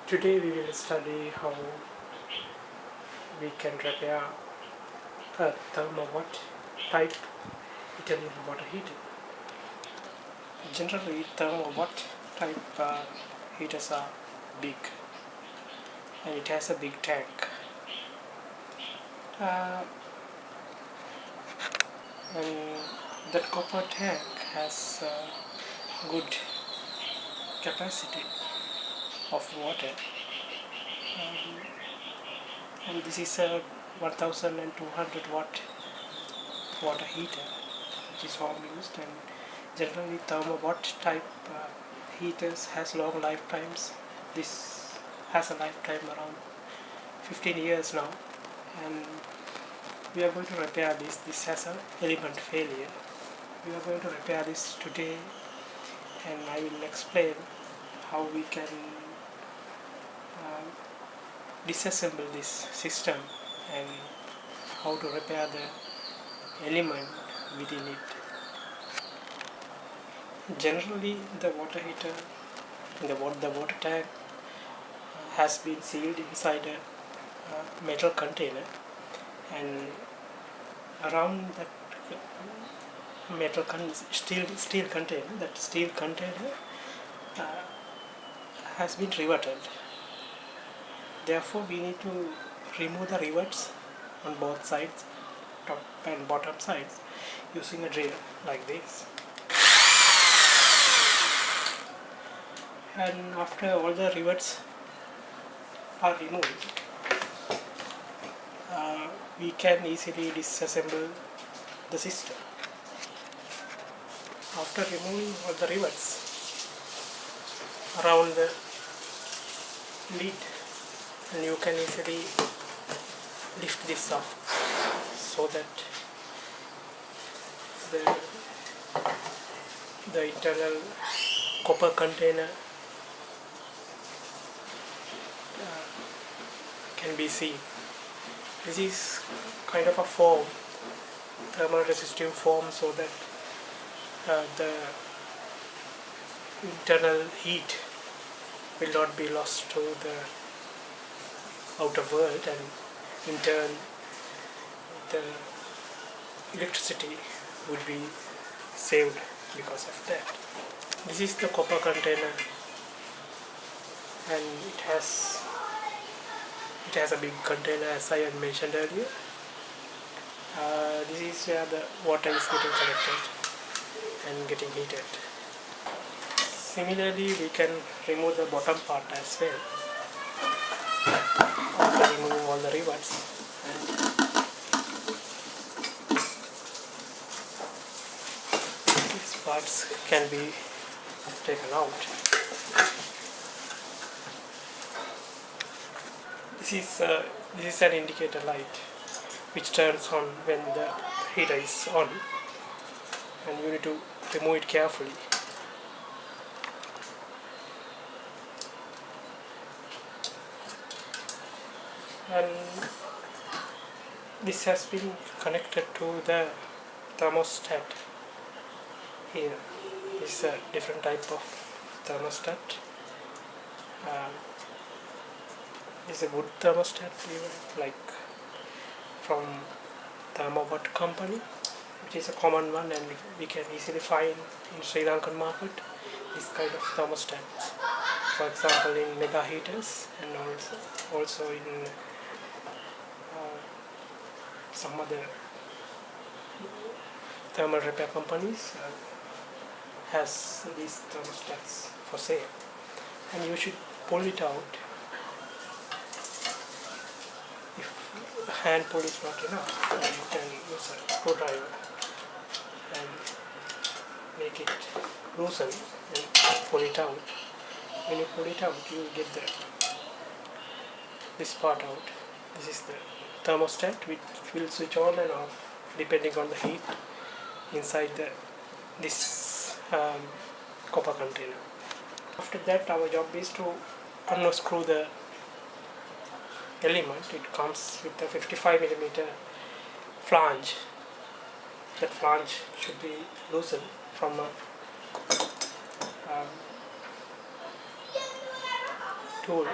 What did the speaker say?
Today we will study how we can repair a Thermowatt type Italian water heater. Generally, Thermowatt type heaters are big and it has a big tank. And that copper tank has good capacity of water. And this is a 1200 watt water heater which is home used, and generally Thermowatt type heaters has long lifetimes. This has a lifetime around 15 years now, and we are going to repair this. This has an element failure. We are going to repair this today, and I will explain how we can disassemble this system and how to repair the element within it. Generally, the water heater, the water tank has been sealed inside a metal container, and around that steel container, has been riveted. Therefore, we need to remove the rivets on both sides, top and bottom sides, using a drill like this. And after all the rivets are removed, we can easily disassemble the system. After removing all the rivets around the lid, and you can easily lift this up so that the internal copper container can be seen. This is kind of a foam, thermal resistive foam, so that the internal heat will not be lost to the outer world, and in turn the electricity would be saved because of that. This is the copper container, and it has a big container, as I had mentioned earlier. This is where the water is getting collected and getting heated. Similarly, we can remove the bottom part as well after removing all the rivets. And these parts can be taken out. This is an indicator light which turns on when the heater is on, and you need to remove it carefully. And this has been connected to the thermostat here. This is a different type of thermostat. This is a wood thermostat, like from Thermowatt company, which is a common one, and we can easily find in Sri Lankan market this kind of thermostats. For example, in mega heaters, and also in some other thermal repair companies has these thermostats for sale. And you should pull it out. If hand pull is not enough, you can use a screwdriver and make it loosen and pull it out. When you pull it out, you will get this part out. This is the thermostat, which will switch on and off depending on the heat inside this copper container. After that, our job is to unscrew the element. It comes with a 55mm flange. That flange should be loosened from a tool.